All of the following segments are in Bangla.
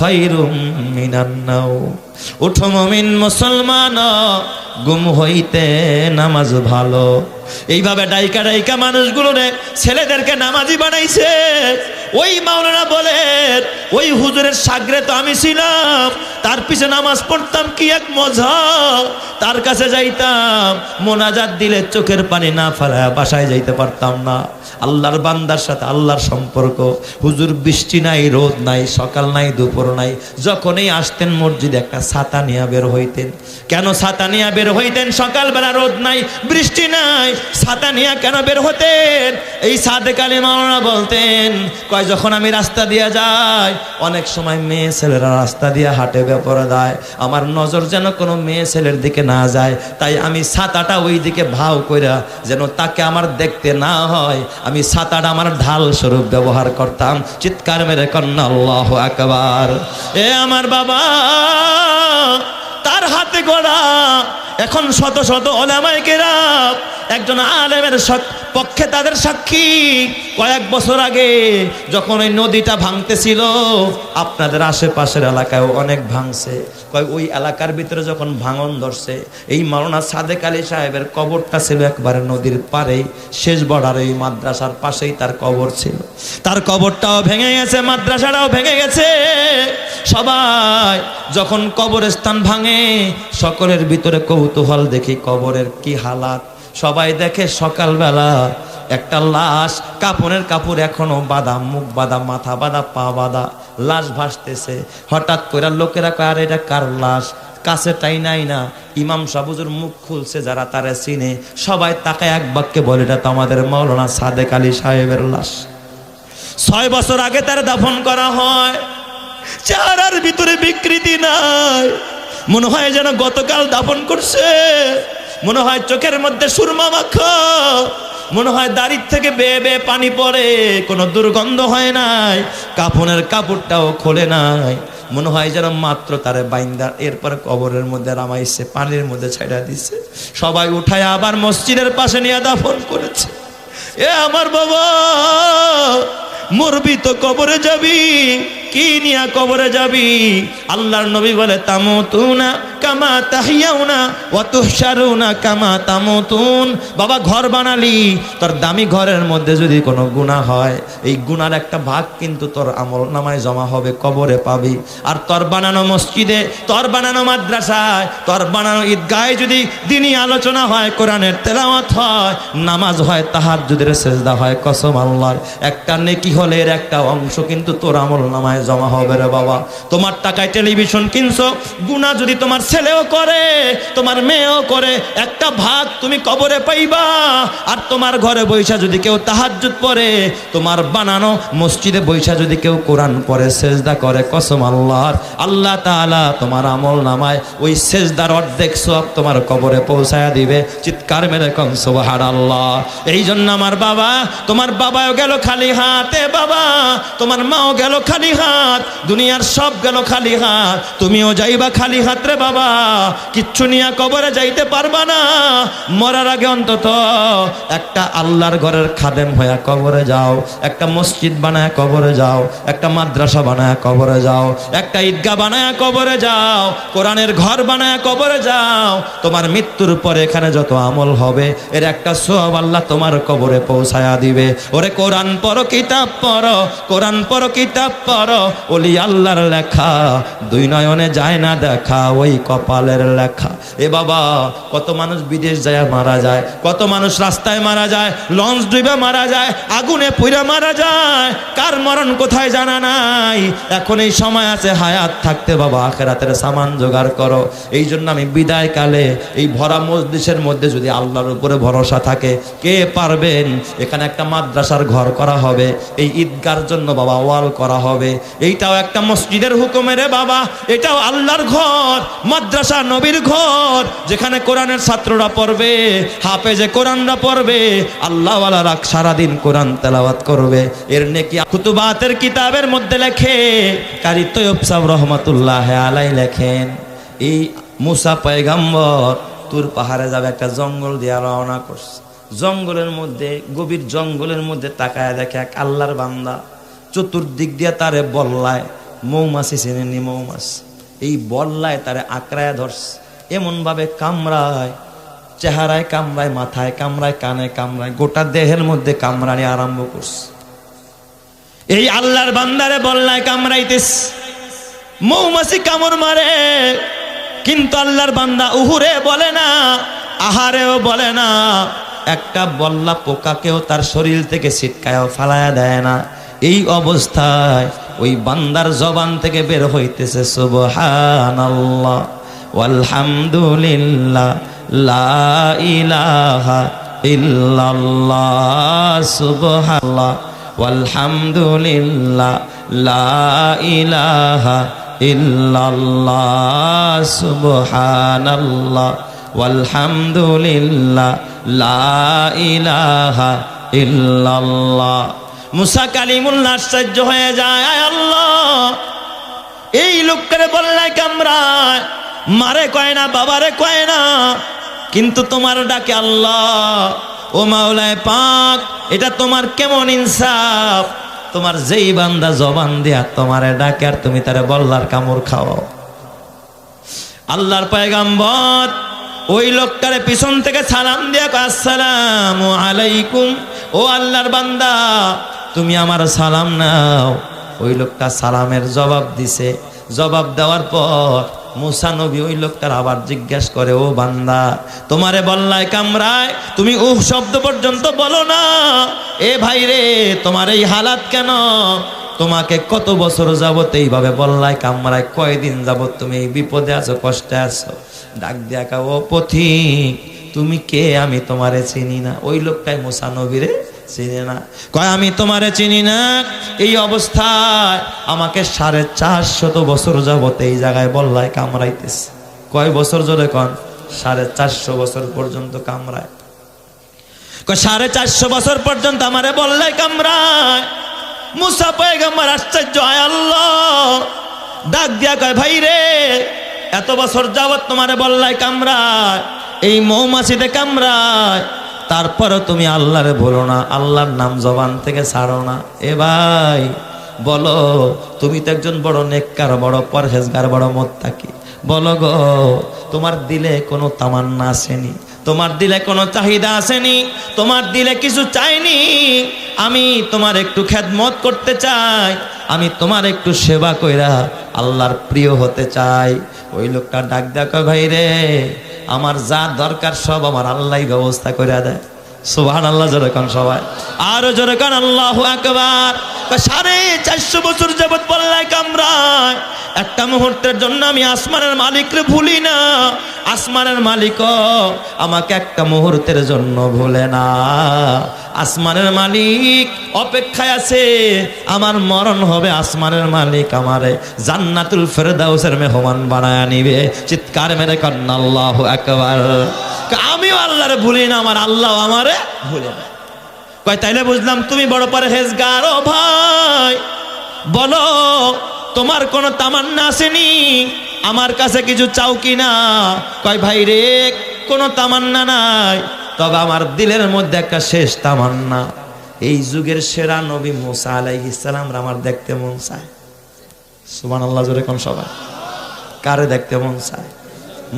খায়রুম মিনান নাওম। উঠো মুমিন মুসলমান, গুম হইতে নামাজ ভালো। এইভাবে ডাইকা ডাইকা মানুষগুলোরে ছেলেদেরকে নামাজি বানাইছে। ওই মাওলানা বলেন, ওই হুজুরের সাগরে তো আমি ছিলাম, তার পিছে নামাজ পড়তাম, কি এক মজা। তার কাছে যাইতাম, মোনাজাত দিলে চোখের পানি না ফেলায় বাসায় যাইতে পারতাম না। আল্লাহর বান্দার সাথে আল্লাহর সম্পর্ক। হুজুর বৃষ্টি নাই, রোদ নাই, সকাল নাই, দুপুর নাই, যখনই আসতেন মসজিদে একটা ছাতা নিয়ে বের হইতেন। কেন ছাতা নিয়ে বের হইতেন? সকালবেলা রোদ নাই, বৃষ্টি নাই, ছাতা নিয়ে কেন বের হতেন? এই সাদেক আলী মাওলানা বলতেন, কয় যখন আমি রাস্তা দিয়ে যাই, অনেক সময় মেয়ে ছেলেরা রাস্তা দিয়ে হাঁটে বেপরদায়, আমার নজর যেন কোনো মেয়ে ছেলের দিকে না যায়, তাই আমি ছাতাটা ওই দিকে ভাও কইরা যেন তাকে আমার দেখতে না হয়, আমি ছাতাটা আমার ঢাল স্বরূপ ব্যবহার করতাম। চিৎকার মেরে কন্যা আল্লাহু আকবার। এ আমার বাবা, তার হাতে গড়া এখন শত শত উলামায়ে কেরাম একজন আলেমের পক্ষে তাদের সাক্ষী। কয়েক বছর আগে যখন ওই নদীটা ভাঙতেছিল, আপনাদের আশেপাশের এলাকায় অনেক ভাঙছে, ওই এলাকার ভিতরে যখন ভাঙন ধরছে, এই মাওলানা সাদেক আলী সাহেবের কবরটা ছিল একবারে নদীর পাড়েই, শেষ বর্ডার এই মাদ্রাসার পাশেই তার কবর ছিল। তার কবরটাও ভেঙে গেছে, মাদ্রাসাটাও ভেঙে গেছে। সবাই যখন কবরস্থান ভাঙে, সকলের ভিতরে কৌতূহল দেখি কবরের কি হালাত। সবাই দেখে সকালবেলা একটা লাশ, কাপড়ের কাপড় এখনো বাঁধা, মুখ বাঁধা, মাথা বাঁধা, পা বাঁধা, লাশ ভাসতেছে। হঠাৎ করে লোকেরা কয়, আর এটা কার লাশ? কাছে টাই নাই না, ইমাম সাহেব হুজুর মুখ খুলছে, যারা তারা চিনে সবাই তাকায় এক বাক্যে বলে, এটা তো আমাদের মাওলানা সাদেক আলী সাহেবের লাশ। 6 বছর আগে তার দাফন করা হয়। চেহারার ভিতরে বিকৃতি নাই, মনে হয় যেন গতকাল দাফন করছে। মনে হয় চোখের মধ্যে সুরমা মাখা, মনে হয় দাড়ির থেকে বেয়ে বেয়ে পানি পড়ে, কোনো দুর্গন্ধ হয় নাই, কাফনের কাপড়টাও খোলে নাই। মনে হয় যেন মাত্র তারে বাইন্দা এরপর কবরের মধ্যে রামাইছে, পানির মধ্যে ছাইড়া দিছে। সবাই উঠায় আবার মসজিদের পাশে নিয়ে দাফন করেছে। এ আমার বাবা, মরবি তো কবরে যাবি, কি নিয়া কবরে যাবি? আল্লাহর নবী বলে, তামুতুনা কামা তাহিয়াউনা ওয়া তুহশারুনা কামা তামুতুন। বাবা, ঘর বানালি, তোর দামি ঘরের মধ্যে যদি কোনো গুনাহ হয়, এই গুনার একটা ভাগ কিন্তু তোর আমল নামায় জমা হবে, কবরে পাবি। আর তোর বানানো মসজিদে, তোর বানানো মাদ্রাসায়, তোর বানানো ঈদগাহে যদি দিনী আলোচনা হয়, কোরআনের তেলাওয়াত হয়, নামাজ হয়, তাহাজ্জুদের সিজদা হয়, কসম আল্লাহর, একটা নেকি হলে এর একটা অংশ কিন্তু তোর আমল নামায় জমা হবে রে বাবা। তোমার টাকায় টেলিভিশন কিনছো, গুনাহ যদি তোমার ছেলেও করে, তোমার মেয়েও করে, একটা ভাগ তুমি কবরে পাইবা। আর তোমার ঘরে বৈশা যদি কেউ তাহাজ্জুদ পড়ে, তোমার বানানো মসজিদে বৈশা যদি কেউ কোরআন পড়ে, সেজদা করে, কসম আল্লাহর, আল্লাহ তাআলা তোমার আমল নামায় ওই সেজদার অর্ধেক সওয়াব তোমার কবরে পৌঁছায়া দিবে। চিৎকার মেরে কম সুবহানাল্লাহ। এই জন্য আমার বাবা, তোমার বাবাও গেল খালি হাতে বাবা, তোমার মাও গেল খালি হাত, দুনিয়ার সব গেল খালি হাত, তুমিও যাইবা খালি হাত রে বাবা। কিচ্ছু নিয়ে কবরে যাইতে পারবা না। মরার আগে অন্তত একটা আল্লাহর ঘরের খাদেম হইয়া কবরে যাও, একটা মসজিদ বানায় কবরে যাও, একটা মাদ্রাসা বানায় কবরে যাও, একটা ঈদগাহ বানায় কবরে যাও, কোরআনের ঘর বানায় কবরে যাও। তোমার মৃত্যুর পরে এখানে যত আমল হবে, এর একটা সওয়াব আল্লাহ তোমার কবরে পৌঁছায়া দিবে। ওরে কোরআন পড়ো, কিতাব পড়ো, কোরআন পড়ো, কিতাব পড়ো, ওলি আল্লাহর লেখা, দুই নয়নে যায় না দেখা, ওই কপালের লেখা। এ বাবা, কত মানুষ বিদেশ যায় মারা যায়, কত মানুষ রাস্তায় মারা যায়, লঞ্চ ডুবে মারা যায়, আগুনে পুড়ে মারা যায়, কার মরণ কোথায় জানা নাই। এখন এই সময় আছে হায়াত থাকতে বাবা আখিরাতের সামান জোগাড় করো। এই জন্য আমি বিদায় কালে এই ভরা মজলিসের মধ্যে যদি আল্লাহর উপরে ভরসা থাকে, কে পারবেন, এখানে একটা মাদ্রাসার ঘর করা হবে, এই ঈদগার জন্য বাবা ওয়াল করা হবে, এইটাও একটা মসজিদের হুকুমের বাবা, এটাও আল্লাহর ঘর, মাদ্রাসা নবীর ঘর, যেখানে কোরআনের ছাত্ররা পড়বে, হাফেজে কোরআনরা পড়বে, আল্লাহওয়ালারা সারাদিন কোরআন তেলাওয়াত করবে। এর নেকি কুতুবাতের কিতাবের মধ্যে লেখে, কারি তৈয়ব সাহেব রহমাতুল্লাহ আলাইহি লেখেন, এই মুসা পয়গম্বর তুর পাহাড়ে যাবে, একটা জঙ্গল দিয়ে রওনা করছে। জঙ্গলের মধ্যে, গভীর জঙ্গলের মধ্যে তাকায় দেখে এক আল্লাহর বান্দা চতুর্দিক দিয়ে তারে বল্লায় মৌমাছি চেনেননি? মৌমাছি এই বল্লায় তারে আঁকড়ায় ধরছে, এমন ভাবে কামড়ায়, চেহারায় কামড়ায়, মাথায় কামড়ায়, কানে কামড়ায়, গোটা দেহের মধ্যে কামড়ানি আরম্ভ করছে। এই আল্লাহর বান্দারে বল্লায় কামড়াইতেস, মৌমাছি কামড় মারে, কিন্তু আল্লাহর বান্দা উহুরে বলে না, আহারেও বলে না, একটা বল্লা পোকাকেও তার শরীর থেকে ছিটকায়ও ফালায়া দেয় না। এই অবস্থায় ওই বান্দার জবান থেকে বের হইতেছে সুবহানাল্লাহ ওয়ালহামদুলিল্লাহ লা ইলাহা ইল্লাল্লাহ সুবহানাল্লাহ ওয়ালহামদুলিল্লাহ লা ইলাহা ইল্লাল্লাহ সুবহানাল্লাহ ওয়ালহামদুলিল্লাহ লা ইলাহা ইল্লাল্লাহ। মুসা কালিমুল্লাহ আশ্চর্য হয়ে যায়, আয় আল্লাহ, এই লোকটারে বল্লায় কামড়ায়, মারে কয় না, বাবারে কয় না, কিন্তু তোমার ডাকে আল্লাহ। ও মাওলায়ে পাক, এটা তোমার কেমন ইনসাফ? তোমার যেই বান্দা জবান দিয়া তোমারে ডাকে আর তুমি তারে বল্লার কামড় খাওয়াও। আল্লাহর পয়গম্বর ওই লোকটারে পিছন থেকে সালাম দিয়া কয়, আসসালামু আলাইকুম, ও আল্লাহর বান্দা তুমি আমার সালাম নাও। ওই লোকটা সালামের জবাব দিছে। জবাব দেওয়ার পর মুসা নবী ওই লোকটার আবার জিজ্ঞেস করে, ও বান্দা, তোমারে বল্লায় কামড়ায়, তুমি উহ শব্দ পর্যন্ত বলো না, এ ভাই রে, তোমার এই হালাত কেন? তোমাকে কত বছর যাবত এইভাবে বল্লায় কামড়ায়, কয়দিন যাবত তুমি এই বিপদে আছো, কষ্টে আছো? ডাক দিয়া কা, ও পথিক, তুমি কে? আমি তোমারে চিনি না। ওই লোকটাই মুসা নবীরে চিনি না, কয় আমি তোমারে চিনি না। এই অবস্থায় আমাকে 450 বছর যাবত এই জায়গায় বল্লায় কামড়াইতেছে। কয় বছর জোরে কন? 450 বছর পর্যন্ত কামড়ায়। কয় 450 বছর পর্যন্ত আমারে বল্লায় কামড়ায়। মুসা পয়গম্বর আশ্চর্য, আয় আল্লাহ, ডাক দিয়া কয়, ভাই রে, এত বছর যাবত তোমারে বল্লায় কামড়ায়, এই মৌমাছিতে কামড়ায়, তারপরও তুমি আল্লাহরে বলো না, আল্লাহর নাম জবান থেকে ছাড়ো না। এ ভাই বলো, তুমি তো একজন বড় নেককার, বড় পরহেজগার, বড় মুত্তাকি, বলো গো, তোমার দিলে কোনো তামান্না আসেনি? তোমার দিলে কোনো চাহিদা আসেনি? তোমার দিলে কিছু চাইনি? আমি তোমার একটু খেদমত করতে চাই, আমি তোমার একটু সেবা কইরা আল্লাহর প্রিয় হতে চাই। ওই লোকটা ডাক দেখো, ভাই রে, আমার যা দরকার সব আমার আল্লাহই ব্যবস্থা করে দেয়। সুবহানাল্লাহ জোরে কান সবাই, আরো জোরে কান আল্লাহু আকবার। 450 বছর যাবত বল্লায় কামড়ায়, একটা মুহূর্তের জন্য আমি আসমানের মালিকরে ভুলি না, আসমানের মালিকও আমাকে একটা মুহূর্তের জন্য ভুলে না। আসমানের মালিক অপেক্ষায় আছে, আমার মরণ হবে, আসমানের মালিক আমারে জান্নাতুল ফেরদাউসের মেহমান বানায় নিবে। চিৎকার মেরে কান্না আল্লাহু আকবার। আমিও আল্লাহরে ভুলি না, আমার আল্লাহ আমারে ভুলে না। কয় তাইলে বুঝলাম তুমি বড় পরহেজগার। ও ভাই বলো, তোমার কোনো তামান্না আসেনি? আমার কাছে কিছু চাও কি না? কয় ভাই রে, কোনো তামান্না নাই, তবে আমার দিলের মধ্যে একটা শেষ তামান্না, এই যুগের সেরা নবী মুসা আলাইহিস সালাম আমার দেখতে মন চায়। সুবহানাল্লাহ জোরে কোন সবাই, কারে দেখতে মন চায়?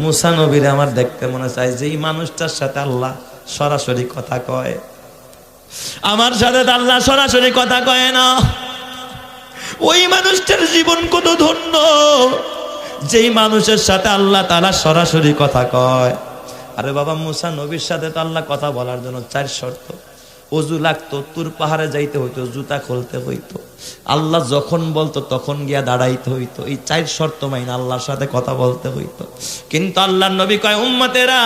মুসা নবীরে আমার দেখতে মনে চায়, যেই মানুষটার সাথে আল্লাহ সরাসরি কথা কয়। আমার সাথে আল্লাহ সরাসরি কথা কয় না, ওই মানুষটার জীবন কত ধন্য, যেই মানুষের সাথে আল্লাহ তাআলা সরাসরি কথা কয়। আরে বাবা, মুসা নবীর সাথে তো আল্লাহ কথা বলার জন্য 4 শর্ত। অজু লাগতো, তুর পাহাড়ে যাইতে হইতো, জুতা খুলতে হইতো, আল্লাহ যখন বলতো তখন গিয়া দাঁড়াইতে হইতো। এই 4 শর্ত মাইনা আল্লাহর সাথে কথা বলতে হইতো। কিন্তু আল্লাহর নবী কয়, উম্মতেরা,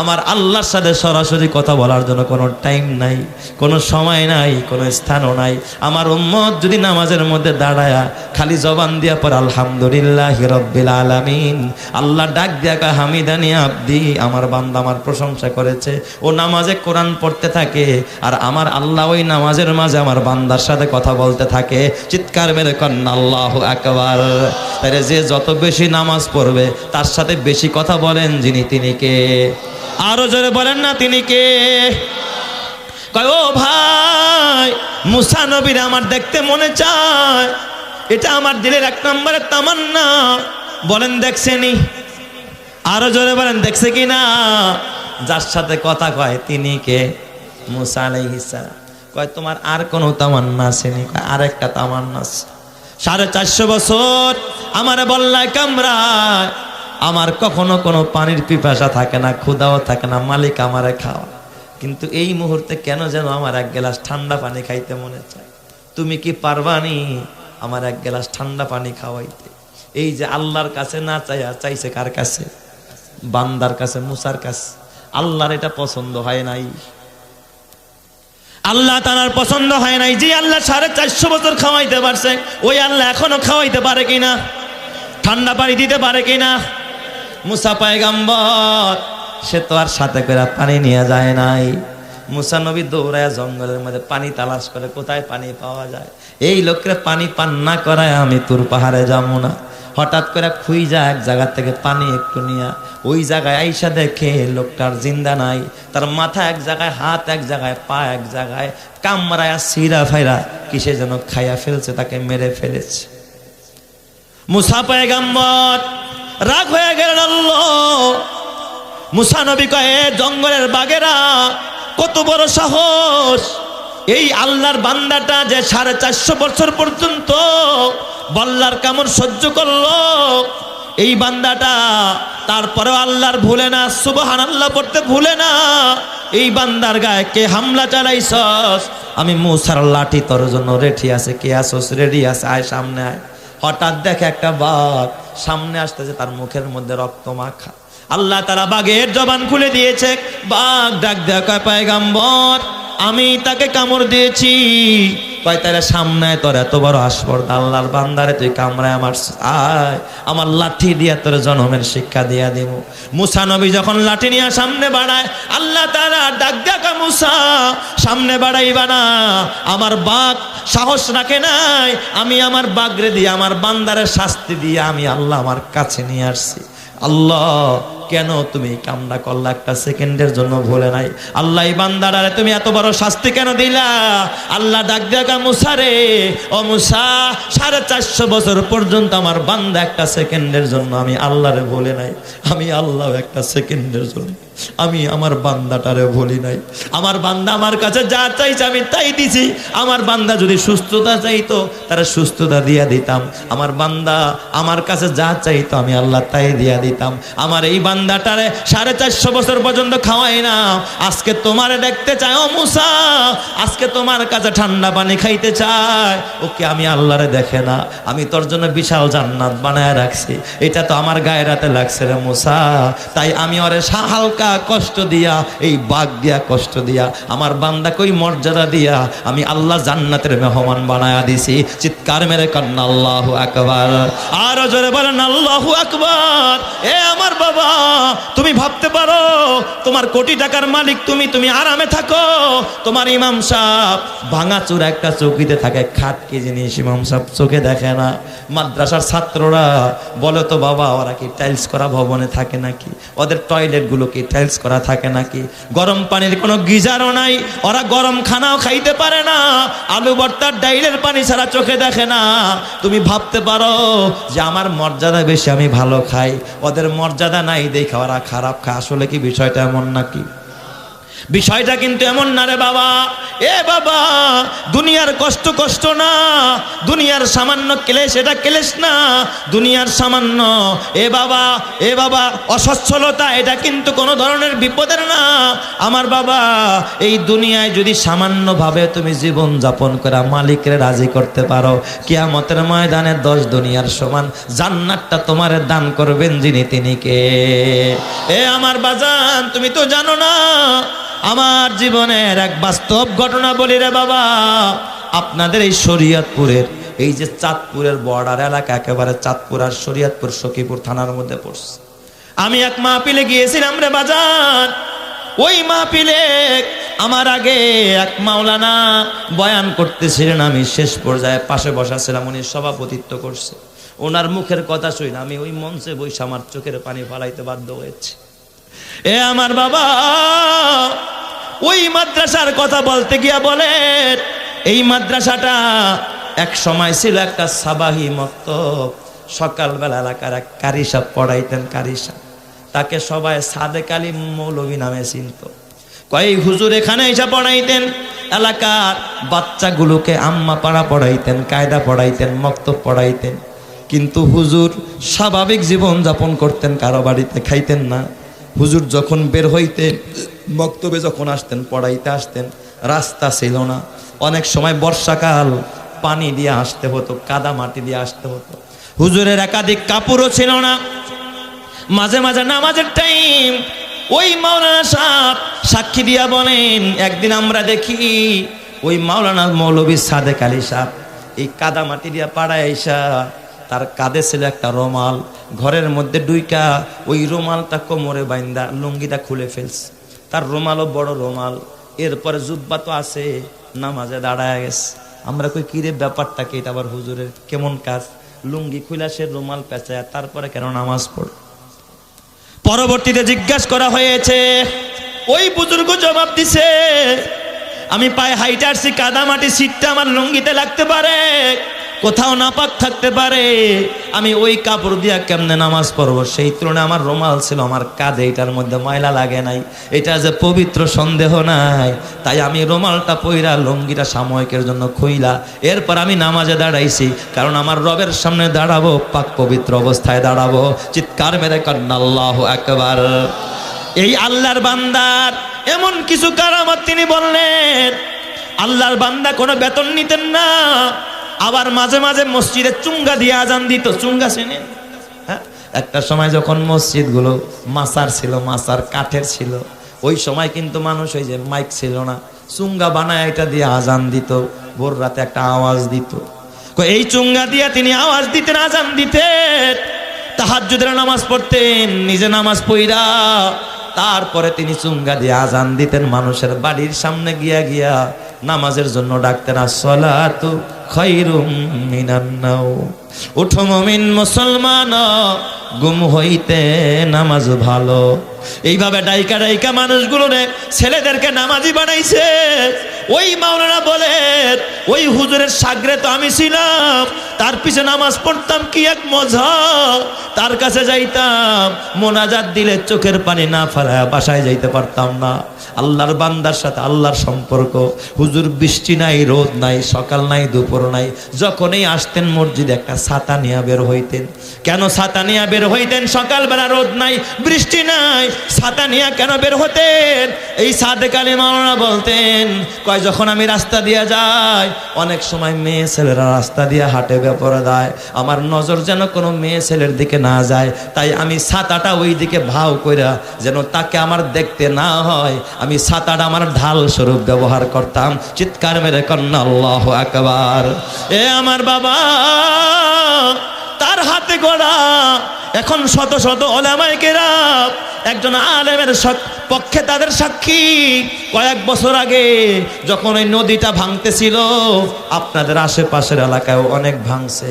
আমার আল্লাহর সাথে সরাসরি কথা বলার জন্য কোনো টাইম নাই, কোনো সময় নাই, কোনো স্থানও নাই। আমার উম্মত যদি নামাজের মধ্যে দাঁড়ায়া খালি জবান দিয়া পর আলহামদুলিল্লাহি রাব্বিল আলামিন, আল্লাহ ডাক দিয়া কয়, হামিদানি আব্দি, আমার বান্দা আমার প্রশংসা করেছে। ও নামাজে কোরআন পড়তে থাকে, আর আমার আল্লাহ ওই নামাজের মাঝে আমার বান্দার সাথে কথা বলতে থাকে। চিৎকার মেরে কন্না আল্লাহু আকবার। তাহলে যে যত বেশি নামাজ পড়বে তার সাথে বেশি কথা বলেন যিনি, তিনি কে? আরো জোরে বলেন না, তিনি কে? কয় ও ভাই, মুসা নবীর আমার দেখতে মনে চায়, এটা আমার দিলের এক নম্বরের তামান্না। বলেন দেখছেনি? আরো জোরে বলেন দেখছে কিনা? যার সাথে কথা কয় তিনি কে? মুসা আলাইহিস সালাম। কয় তোমার আর কোনো তামান্না আসেনি? আর একটা তামান্না আছে। 450 বছর আমারে বল্লায় কামড়ায়, আমার কখনো কোনো পানির পিপাসা থাকে না, ক্ষুধাও থাকে না, মালিক আমারে খাওয়া। কিন্তু এই মুহূর্তে কেন যেন আমার এক গ্লাস ঠান্ডা পানি খাইতে মনে চায়। তুমি কি পারবানি আমার এক গ্লাস ঠান্ডা পানি খাওয়াইতে? এই যে আল্লাহর কাছে না চাইয়া চাইছে কার কাছে? বান্দার কাছে, মুসার কাছে। আল্লাহর এটা পছন্দ হয় নাই, আল্লাহ তাআলার পছন্দ হয় নাই। যে আল্লাহ 450 বছর খাওয়াইতে পারছে, ওই আল্লাহ এখনো খাওয়াইতে পারে কিনা? ঠান্ডা পানি দিতে পারে কিনা? মুসা পয়গম্বর সে তো আর সাথে করে পানি নিয়ে যায় নাই। মুসা নবী দৌড়ায় জঙ্গলের মধ্যে পানি তালাশ করে, কোথায় পানি পাওয়া যায়। এই লোকরে পানি পান না করায় আমি তোর পাহাড়ে যাবো না। হঠাৎ করে খুঁজা এক জায়গা থেকে পানি একটু নিয়া ওই জায়গায় আইসা দেখে লোকটার জিন্দা নাই। তার মাথা এক জায়গায়, হাত এক জায়গায়, পা এক জায়গায়, কামড়ায়া সিরা ফাইরা কিসে যেন খাইয়া ফেলছে, তাকে মেরে ফেলেছে। মুসা পয়গম্বর রাগ হয়ে গেলেন। আল্লাহ মুসা নবী কয়ে, জঙ্গলের বাঘেরা কত বড় সাহস! এই আল্লাহর বান্দাটা যে 450 বছর পর্যন্ত বল্লার কামড় সহ্য করলো, এই বান্দাটা তারপরেও আল্লাহর ভুলে না, সুবহানাল্লাহ পড়তে ভুলে না। এই বান্দার গায়ে কে হামলা চালাইছস? আমি মুসার লাঠি তোর জন্য রেডি আছে। কে আসস? রেডি আছে, আয় সামনে আয়। হঠাৎ দেখে একটা বাঘ সামনে আসতেছে, তার মুখের মধ্যে রক্ত মাখা। আল্লাহ তাআলা বাঘের জবান খুলে দিয়েছে। বাঘ ডাক দেয়া কয়, পয়গম্বর আমি তাকে কামড় দিয়েছি। কয় তাহলে সামনে তোর এত বড় আসপর্দা, আল্লাহর বান্দারে তুই কামড়ায় আমার, আয় আমার লাঠি দিয়া তোর জনমের শিক্ষা দিয়া দেব। মুসা নবী যখন লাঠি নিয়ে সামনে বাড়ায়, আল্লাহ তাআলা ডাক দেয়া, মুসা সামনে বাড়াইবা না, আমার বাঘ সাহস রাখে নাই। আমি আমার বাঘরে দিয়ে, আমার বান্দারে শাস্তি দিয়ে আমি আল্লাহ আমার কাছে নিয়ে আসছি। আল্লাহ কেন তুমি কামনা করলা? একটা সেকেন্ডের জন্য ভুলে নাই। আল্লাহ এই বান্দারে তুমি এত বড় শাস্তি কেন দিলা? আল্লাহ ডাক দেখা, মুসা রে, ও মুসা 450 বছর পর্যন্ত আমার বান্দা একটা সেকেন্ডের জন্য আমি আল্লাহরে ভুলে নাই। আমি আল্লাহ একটা সেকেন্ডের জন্য আমি আমার বান্দাটারে ভুলি নাই। আমার বান্দা আমার কাছে যা চাইছে আমি তাই দিছি। আমার বান্দা যদি সুস্থতা চাইতো তারা সুস্থতা দিয়া দিতাম। আমার বান্দা আমার কাছে যা চাইতো আমি আল্লাহ তাই দিয়া দিতাম। আমার এই বান্দাটারে 450 বছর পর্যন্ত খাওয়াই না। আজকে তোমারে দেখতে চায়, ও মুসা আজকে তোমার কাছে ঠান্ডা পানি খাইতে চায়। ওকে আমি আল্লাহরে দেখে না, আমি তোর জন্য বিশাল জান্নাত বানায় রাখছি। এটা তো আমার গায়ের হাতে লাগছে রে মুসা। তাই আমি ওরে হালকা কষ্ট দিয়া, এই বাঘ দিয়া কষ্ট দিয়া, আমার বান্দাকে ওই মর্যাদা দিয়া আমি আল্লাহ জান্নাতের মেহমান বানায়া দিছি। চিৎকার মেরে কান্না আল্লাহু আকবার। আরো জোরে বলেন আল্লাহু আকবার। এ আমার বাবা, তুমি ভাবতে পারো তোমার কোটি টাকার মালিক তুমি, তুমি আরামে থাকো। তোমার ইমাম সাহেব ভাঙাচোরা একটা চৌকিতে থাকে। খাট কি জিনিস ইমাম সাহেব চোখে দেখে না। মাদ্রাসার ছাত্ররা বলে তো বাবা, ওরা কি টাইলস করা ভবনে থাকে নাকি? ওদের টয়লেট গুলো কি টাইলস করা থাকে নাকি? গরম পানির কোনো গিজারও নাই, ওরা গরম খানাও খাইতে পারে না। আলু ভর্তার ডাইলের পানি ছাড়া চোখে দেখে না। তুমি ভাবতে পারো যে আমার মর্যাদা বেশি, আমি ভালো খাই, ওদের মর্যাদা নাই দেখে ওরা খারাপ খায়। আসলে কি বিষয়টা এমন নাকি? বিষয়টা কিন্তু এমন না রে বাবা। এ বাবা, দুনিয়ার কষ্ট কষ্ট না, দুনিয়ার সামান্য ক্লেশ এটা ক্লেশ না, দুনিয়ার সামান্য এ বাবা অসচ্ছলতা এটা কিন্তু কোনো ধরনের বিপদের না। আমার বাবা, এই দুনিয়ায় যদি সামান্যভাবে তুমি জীবন যাপন করে মালিকের রাজি করতে পারো, কিয়ামতের ময়দানে 10 দুনিয়ার সমান জান্নাতটা তোমারে দান করবেন যিনি, তিনি কে? এ আমার বাজান, তুমি তো জানো না। আমার জীবনের এক বাস্তব ঘটনা বলি রে বাবা। আপনাদের এই শরীয়তপুরের এই যে চাঁদপুরের বর্ডার এলাকা, একেবারে চাঁদপুর আর শরীয়তপুর সখীপুর থানার মধ্যে পড়ছে। আমি এক মাহফিলে গিয়েছিলাম রে বাজার। ওই মাহফিলে আমার আগে এক মাওলানা বয়ান করতেছিলেন। আমি শেষ পর্যায়ে পাশে বসা ছিলাম, উনি সভাপতিত্ব করছে। ওনার মুখের কথা শুনে আমি ওই মঞ্চে বসে আমার চোখের পানি ফালাইতে বাধ্য হয়েছে। এ আমার বাবা, ওই মাদ্রাসার কথা বলতে গিয়া বলে, এই মাদ্রাসাটা এক সময় ছিল একটা সাবাহি মক্তব, সকালবেলা এলাকার এক কারি সাহেব পড়াইতেন। কারি সাহেব, তাকে সবাই সাদেক আলী মৌলভী নামে চিনত। কয় হুজুর এখানে এসে পড়াইতেন, এলাকার বাচ্চাগুলোকে আম্মা পাড়া পড়াইতেন, কায়দা পড়াইতেন, মক্তব পড়াইতেন। কিন্তু হুজুর স্বাভাবিক জীবন যাপন করতেন, কারো বাড়িতে খাইতেন না। হুজুর যখন বের হইতেন, মক্তবে যখন আসতেন, পড়াইতে আসতেন, রাস্তা ছিল না। অনেক সময় বর্ষাকাল, পানি দিয়ে আসতে হতো, কাদা মাটি দিয়ে আসতে হতো। হুজুরের একাধিক কাপড়ও ছিল না। মাঝে মাঝে নামাজের টাইম, ওই মাওলানা সাহেব সাক্ষী দিয়া বলেন, একদিন আমরা দেখি ওই মাওলানা মৌলভী সাদেক আলী সাহেব এই কাদা মাটি দিয়া পাড়ায় আইসা, তার কাঁধে ছিল একটা রুমাল, ঘরের মধ্যে ডুইকা ওই রুমালটা কোমরে বাইন্দা লুঙ্গিটা খুলে ফেলছে। তার রুমালও বড় রুমাল, এরপরে জুব্বা তো আছে, নামাজে দাঁড়ায় গেছে। আমরা কই কিরে ব্যাপারটা কি, এটা আবার হুজুরের কেমন কাজ? লুঙ্গি খুলে সে রুমাল পেঁচায়, তারপরে কেন নামাজ পড়ে? পরবর্তীতে জিজ্ঞাসা করা হয়েছে, ওই বুজুর্গ জবাব দিছে, আমি পায়ে হাইটে আসছি, কাদা মাটি সিটটা আমার লুঙ্গিতে লাগতে পারে, কোথাও নাপাক থাকতে পারে, আমি ওই কাপড় দিয়া কেমনে নামাজ পড়বো? সেই তুলনায় আমার রুমাল ছিল আমার কাঁধে, এটার মধ্যে ময়লা লাগে নাই, এটা যে পবিত্র সন্দেহ নাই। তাই আমি রুমালটা পইরা লুঙ্গিটা সাময়িকের জন্য খুইলা এরপর আমি নামাজে দাঁড়াইছি, কারণ আমার রবের সামনে দাঁড়াবো, পাক পবিত্র অবস্থায় দাঁড়াবো। চিৎকার মেরে করেন আল্লাহু আকবার। এই আল্লাহর বান্দার এমন কিছু কারামত তিনি বললেন। আল্লাহর বান্দা কোনো বেতন নিতেন না, আবার মাঝে মাঝে মসজিদে চুঙ্গা দিয়ে আজান দিত। চুঙ্গা চেনেন? হ্যাঁ, একটা সময় যখন মসজিদগুলো মাচার ছিল, মাচার কাঠের ছিল, ওই সময় কিন্তু মানুষ ওই যে মাইক ছিল না, চুঙ্গা বানায় এটা দিয়ে আজান দিত, ভোর রাতে একটা আওয়াজ দিত। এই চুঙ্গা দিয়ে তিনি আওয়াজ দিতেন, আজান দিতেন, তাহাজ্জুদের নামাজ পড়তেন, নিজে নামাজ পড়া তারপরে তিনি চুঙ্গা দিয়ে আজান দিতেন, মানুষের বাড়ির সামনে গিয়া গিয়া নামাজের জন্য ডাকতেন, আসসালাতু খায়রুম মিনান নাওম। উঠো মুমিন মুসলমান, গুম হইতে নামাজ ভালো। এইভাবে ডাইকা ডাইকা মানুষগুলোরে, ছেলেদেরকে নামাজি বানাইছে। ওই মাওলানা বলেন, ওই হুজুরের সাগরে তো আমি ছিলাম, তার পিছে নামাজ পড়তাম, কি এক মজা। তার কাছে যাইতাম, মোনাজাত দিলে চোখের পানি না ফেলায় বাসায় যাইতে পারতাম না। আল্লাহর বান্দার সাথে আল্লাহর সম্পর্ক। হুজুর বৃষ্টি নাই, রোদ নাই, সকাল নাই, দুপুর নাই, যখনই আসতেন মসজিদে একটা ছাতা নিয়ে বের হইতেন। কেন ছাতা নিয়ে বের হইতেন? সকালবেলা রোদ নাই, বৃষ্টি নাই, ছাতা নিয়ে কেন বের হতেন? এই সাদেক আলী মাওলানা বলতেন, কয় যখন আমি রাস্তা দিয়ে যাই, অনেক সময় মেয়ে ছেলেরা রাস্তা দিয়ে হাঁটে বেপরদায়, আমার নজর যেন কোনো মেয়ে ছেলের দিকে না যায়, তাই আমি ছাতাটা ওই দিকে ভাও কইরা যেন তাকে আমার দেখতে না হয়, আমি ছাতাটা আমার ঢাল স্বরূপ ব্যবহার করতাম। চিৎকার মেরে কন্যা আল্লাহু আকবার। এ আমার বাবা, তার হাতে গড়া এখন শত শত উলামায়ে কেরাম, একজন আলেমের পক্ষে তাদের সাক্ষী। কয়েক বছর আগে যখন ওই নদীটা ভাঙতেছিল, আপনাদের আশেপাশের এলাকায় অনেক ভাঙছে,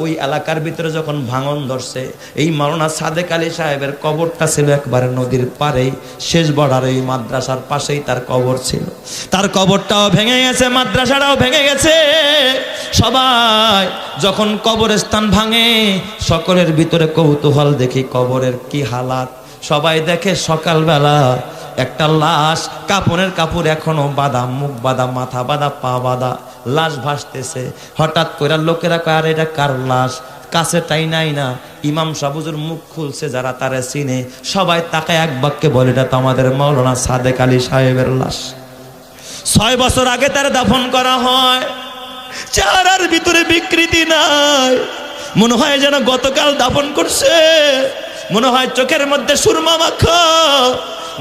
ওই এলাকার ভিতরে যখন ভাঙন ধরছে, এই মাওলানা সাদেক আলী সাহেবের কবরটা ছিল একবারে নদীর পাড়েই, শেষ বর্ডার এই মাদ্রাসার পাশেই তার কবর ছিল। তার কবরটাও ভেঙে গেছে, মাদ্রাসাটাও ভেঙে গেছে। সবাই যখন কবরস্থান ভাঙে, সকলের ভিতরে কৌতূহল দেখি কবরের কি হালাত। সবাই দেখে সকালবেলা একটা লাশ, কাপড়ের কাপড় এখনো বাঁধা, মুখ বাঁধা, মাথা বাঁধা, পা বাঁধা, লাশ ভাসতেছে। হঠাৎ করে লোকেরা কয়, আর এটা কার লাশ? কাছে টাই নাই না, ইমাম সাহেব হুজুর মুখ খুলছে, যারা তারা চিনে সবাই তাকায় এক বাক্যে বলে, এটা তো আমাদের মাওলানা সাদেক আলী সাহেবের লাশ। 6 বছর আগে তার দাফন করা হয়, চেহারার ভিতরে বিকৃতি নাই, মনে হয় যেন গতকাল দাফন করছে, মনে হয় চোখের মধ্যে সুরমা মাখা,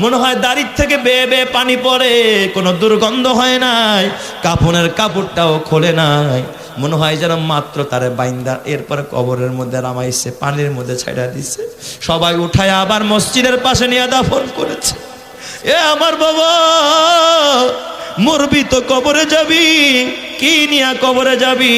মনে হয় দাড়ির থেকে বেয়ে বেয়ে পানি পড়ে, কোনো দুর্গন্ধ হয় নাই, কাফনের কাপড়টাও খোলে নাই, মনে হয় যেন মাত্র তারে বাইন্দা এরপরে কবরের মধ্যে রামাইছে, পানির মধ্যে ছাইড়া দিছে। সবাই উঠায় আবার মসজিদের পাশে নিয়ে দাফন করেছে। এ আমার বাবা, মরবি তো কবরে যাবি, কি নিয়ে কবরে যাবি?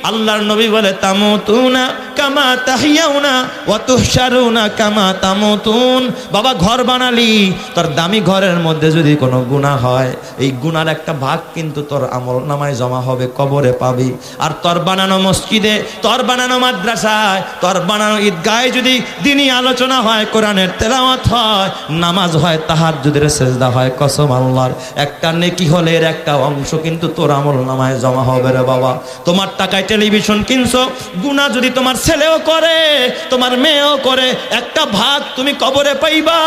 আল্লাহর নবী বলে তামুতুনা কামা তাহিয়াউনা ওয়া তুহশারুনা কামা তামুতুন। বাবা ঘর বানালি, তোর দামি ঘরের মধ্যে যদি কোনো গুনাহ হয়, এই গুনার একটা ভাগ কিন্তু তোর আমল নামায় জমা হবে, কবরে পাবি। আর তোর বানানো মসজিদে, তোর বানানো মাদ্রাসায়, তোর বানানো ঈদগাহে যদি দিনই আলোচনা হয়, কোরআনের তেলাওয়াত হয়, নামাজ হয়, তাহাজ্জুদের সেজদা হয়, কসম আল্লাহর, একটা নেকি হলে এর একটা অংশ কিন্তু তোর আমল নামায় জমা হবে রে বাবা। তোমার টাকায় টেলিভিশন কিনছো, গুনাহ যদি তোমার ছেলেও করে, তোমার মেয়েও করে, একটা ভাগ তুমি কবরে পাইবা।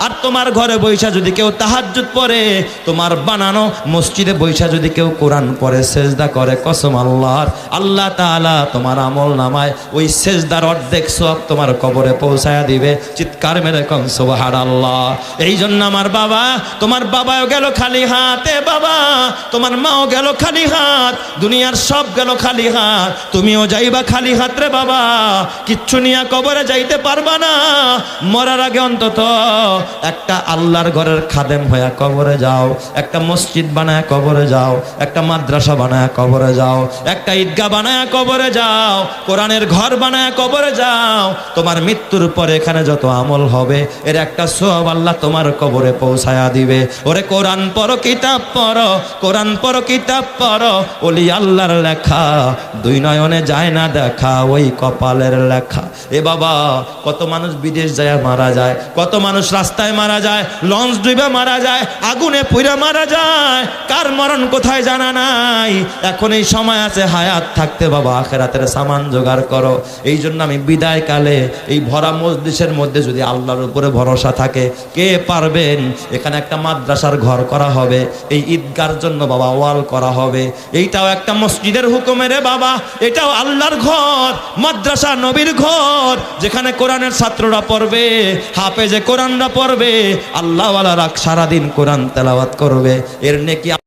আর তোমার ঘরে বৈশা যদি কেউ তাহাজ্জুদ পড়ে, তোমার বানানো মসজিদে বৈশা যদি কেউ কোরআন পড়ে, সেজদা করে, কসম আল্লাহর, আল্লাহ তাআলা তোমার আমল নামায় ওই সেজদার অর্ধেক সওয়াব তোমার কবরে পৌঁছায়া দিবে। চিৎকার মেরে কম সুবহানাল্লাহ। এই জন্য আমার বাবা, তোমার বাবাও গেল খালি হাতে বাবা, তোমার মাও গেল খালি হাত, দুনিয়ার সব গেল খালি হাত, তুমিও যাইবা খালি হাত রে বাবা। কিচ্ছু নিয়ে কবরে যাইতে পারবা না। মরার আগে অন্তত একটা আল্লাহর ঘরের খাদেম হইয়া কবরে যাও, একটা মসজিদ বানায় কবরে যাও, একটা মাদ্রাসা বানায় কবরে যাও, একটা ঈদগাহ বানায় কবরে যাও, কোরআনের ঘর বানায় কবরে যাও। তোমার মৃত্যুর পরে এখানে যত আমল হবে, এর একটা সওয়াব আল্লাহ তোমার কবরে পৌঁছায়া দিবে। ওরে কোরআন পড়ো, কিতাব পড়ো, কোরআন পড়ো, কিতাব পড়ো, ওলি আল্লাহর লেখা, দুই নয়নে যায় না দেখা, ওই কপালের লেখা। এ বাবা, কত মানুষ বিদেশ যায় মারা যায়, কত মানুষ রাস্তায় মারা যায়, লঞ্চ ডুবে মারা যায়, আগুনে পুড়ে মারা যায়, কার মরণ কোথায় জানা নাই। এখন এই সময় আছে হায়াত থাকতে বাবা আখিরাতের সামান জোগাড় করো। এই জন্য আমি বিদায় কালে এই ভরা মজলিসের মধ্যে যদি আল্লাহর উপরে ভরসা থাকে, কে পারবেন, এখানে একটা মাদ্রাসার ঘর করা হবে, এই ঈদগার জন্য বাবা ওয়াল করা হবে, এইটাও একটা মসজিদের হুকুমের বাবা, এটাও আল্লাহর ঘর, মাদ্রাসা নবীর ঘর, যেখানে কোরআনের ছাত্ররা পড়বে, হাফেজে কোরআনরা পড়বে, আল্লাহওয়ালারা সারাদিন কোরআন তেলাওয়াত করবে, এর নেকি